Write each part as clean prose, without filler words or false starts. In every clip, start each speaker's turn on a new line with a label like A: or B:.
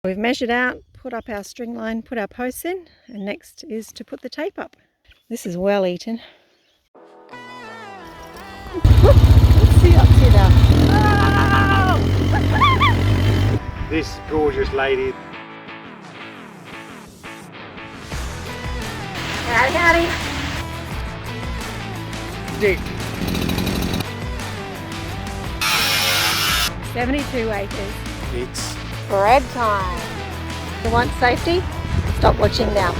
A: We've measured out, put up our string line, put our posts in, and next is to put the tape up. This is well eaten. Let's see up to now.
B: This gorgeous lady.
A: Howdy, howdy.
B: Dick.
A: 72 acres.
B: It's
A: Bread time. You want safety? Stop watching now.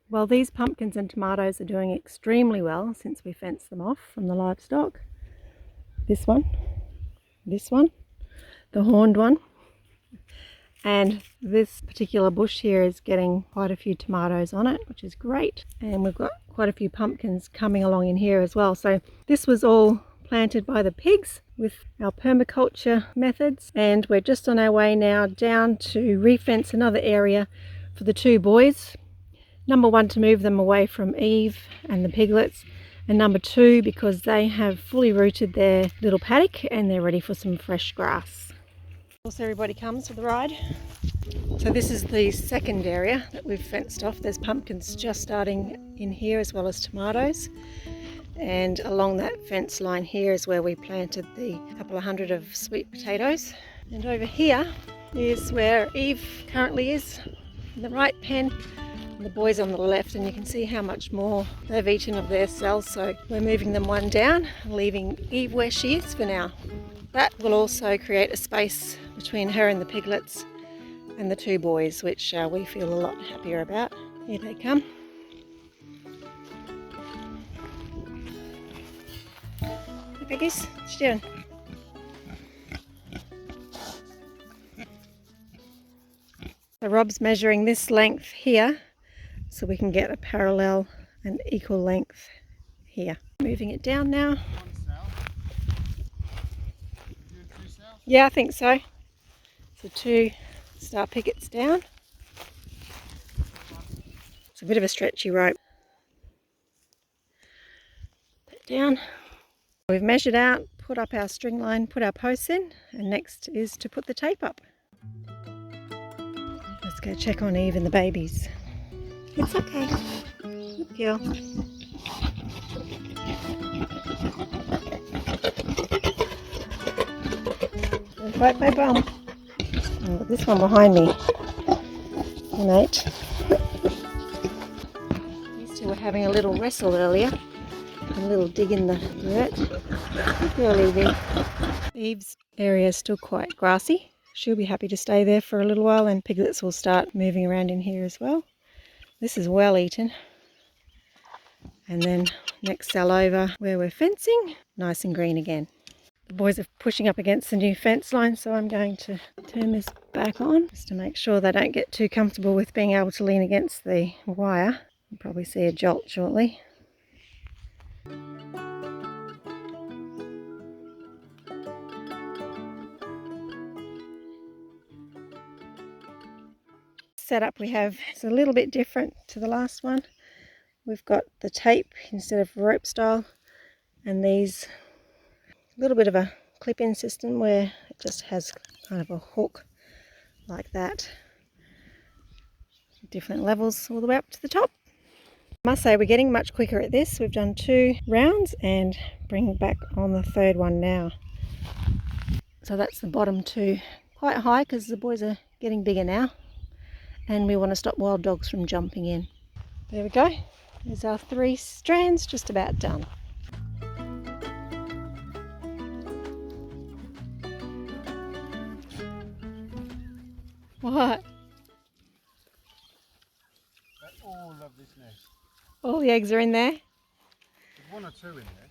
A: Well, these pumpkins and tomatoes are doing extremely well since we fenced them off from the livestock. This one, the horned one, and this particular bush here is getting quite a few tomatoes on it, which is great. And we've got quite a few pumpkins coming along in here as well. So this was all planted by the pigs with our permaculture methods, and we're just on our way now down to refence another area for the two boys. Number one, to move them away from Eve and the piglets, and number two, because they have fully rooted their little paddock and they're ready for some fresh grass. Of course, everybody comes for the ride. So this is the second area that we've fenced off. There's pumpkins just starting in here as well as tomatoes, and along that fence line here is where we planted the couple of hundred of sweet potatoes. And over here is where Eve currently is, in the right pen, and the boys on the left, and you can see how much more they've eaten of their cells. So we're moving them one down, leaving Eve where she is for now. That will also create a space between her and the piglets and the two boys, which we feel a lot happier about. Here they come. Hey piggies, what you doing? So Rob's measuring this length here so we can get a parallel and equal length here. Moving it down now. Yeah, I think so. So 2 star pickets down. It's a bit of a stretchy rope. Put it down. We've measured out, put up our string line, put our posts in, and next is to put the tape up. Let's go check on Eve and the babies. It's okay. Good girl. Right my bum. Oh, this one behind me. Mate. These two were having a little wrestle earlier. A little dig in the dirt. Good girl, Evie. Eve's area is still quite grassy. She'll be happy to stay there for a little while, and piglets will start moving around in here as well. This is well eaten. And then next cell over where we're fencing, nice and green again. The boys are pushing up against the new fence line, so I'm going to turn this back on just to make sure they don't get too comfortable with being able to lean against the wire. You'll probably see a jolt shortly. Setup we have is a little bit different to the last one. We've got the tape instead of rope style, and these a little bit of a clip-in system where it just has kind of a hook like that. Different levels all the way up to the top. I must say we're getting much quicker at this. We've done 2 rounds and bring back on the 3rd one now. So that's the bottom 2, quite high because the boys are getting bigger now, and we want to stop wild dogs from jumping in. There we go. There's our 3 strands just about done. What?
B: They all love this nest.
A: All the eggs are in there?
B: There's 1 or 2 in there.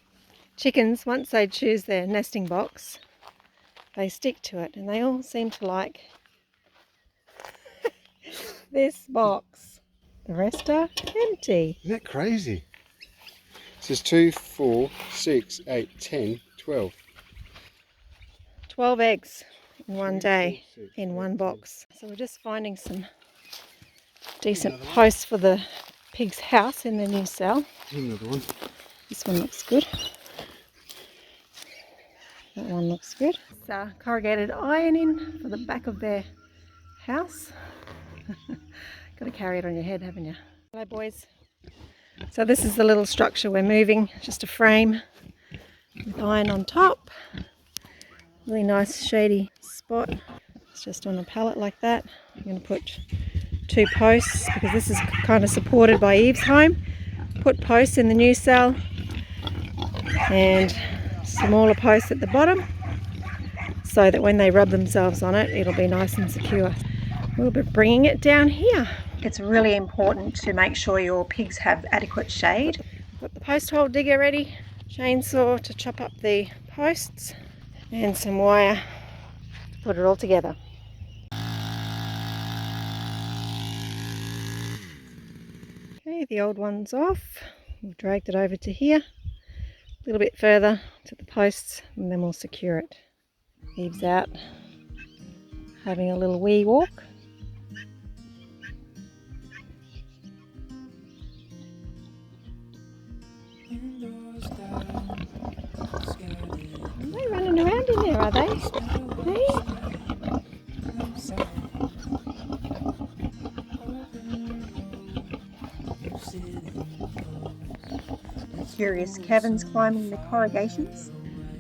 A: Chickens, once they choose their nesting box, they stick to it, and they all seem to like this box. The rest are empty.
B: Isn't that crazy? This is 2, 4, 6, 8, 10, 12.
A: 12 eggs in one day in one box. So we're just finding some decent posts for the pig's house in the new cell.
B: Another one.
A: This one looks good. That one looks good. It's corrugated iron in for the back of their house. Got to carry it on your head, haven't you? Hello, boys. So this is the little structure we're moving. Just a frame with iron on top. Really nice shady spot. It's just on a pallet like that. I'm going to put 2 posts because this is kind of supported by Eve's home. Put posts in the new cell and smaller posts at the bottom so that when they rub themselves on it, it'll be nice and secure. We'll be bringing it down here. It's really important to make sure your pigs have adequate shade. Got the post hole digger ready, chainsaw to chop up the posts, and some wire to put it all together. Okay, the old one's off. We've dragged it over to here, a little bit further to the posts, and then we'll secure it. Eve's out having a little wee walk. Are they running around in there, are they? Hey? Curious Kevin's climbing the corrugations.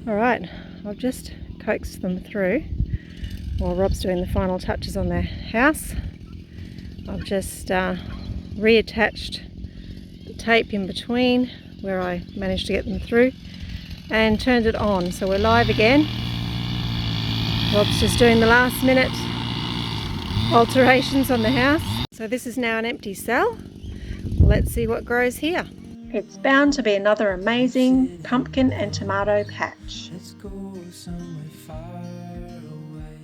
A: Alright, I've just coaxed them through while Rob's doing the final touches on their house. I've just reattached the tape in between where I managed to get them through and turned it on, so we're live again. Rob's just doing the last minute alterations on the house. So this is now an empty cell. Let's see what grows here. It's bound to be another amazing pumpkin and tomato patch.
C: Let's go somewhere far away,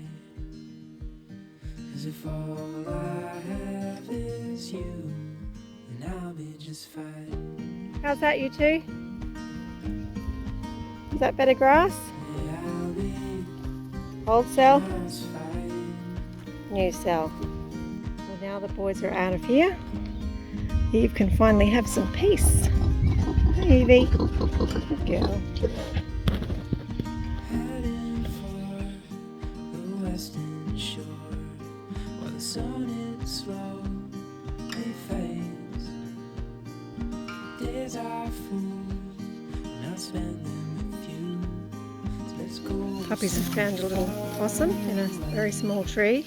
C: as if all I have is you, and I'll be just fine.
A: How's that, you two? Is that better grass?
C: Yeah, I'll be
A: Old cell,
C: just fine.
A: new cell. Well, now the boys are out of here. Eve can finally have some peace. Hey, Evie. Good girl.
C: Heading for the western shore, while the sun it slowly fades. Days are full, and I'll spend them with you. So let's go.
A: Puppies have found a little possum in a very small tree.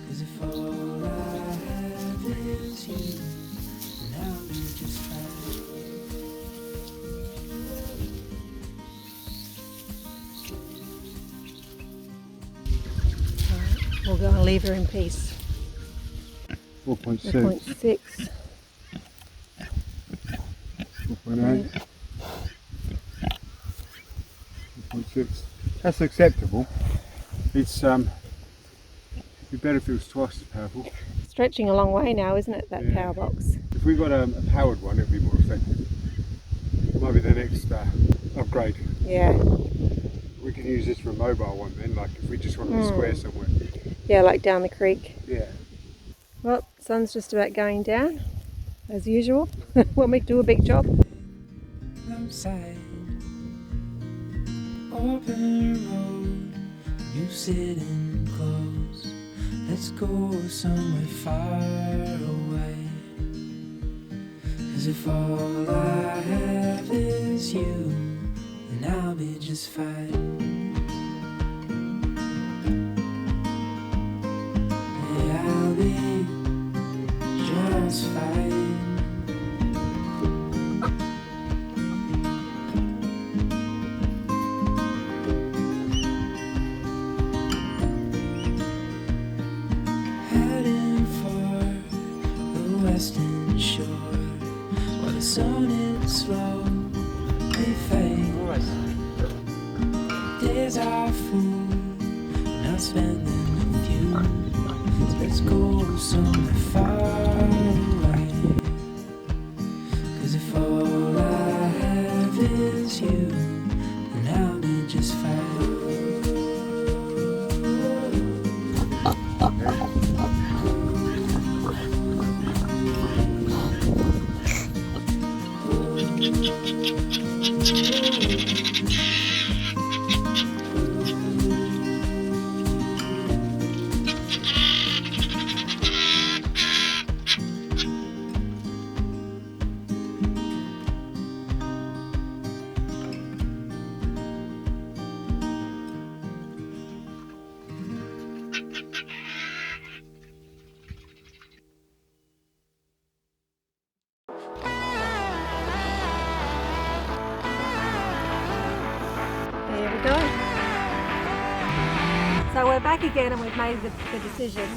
C: 'Cause if all I have is you, then I'll be just fine.
A: We'll go and leave her in peace.
B: 4.6,
A: 4.6.
B: 4.8, 4.6. That's acceptable. It's it'd be better if it was twice as powerful.
A: Stretching a long way now, isn't it, that
B: Yeah.
A: power box?
B: If we got a powered one, it'd be more effective. Might be the next upgrade.
A: Yeah.
B: We can use this for a mobile one then, like if we just wanted a square somewhere.
A: Yeah, like down the creek.
B: Yeah.
A: Well, sun's just about going down, as usual, when we do a big job.
C: Outside, open road, you sitting close. Let's go somewhere far away, 'cause if all I have is you, then I'll be just fine. Yeah, I'll be just fine. Heading for the western shore, while the sun it slowly fades. Days are full, and I'll spend them with you. So let's go somewhere far away, 'cause if all I have is you, then I'll be just fine.
A: There we go. So we're back again and we've made the decision.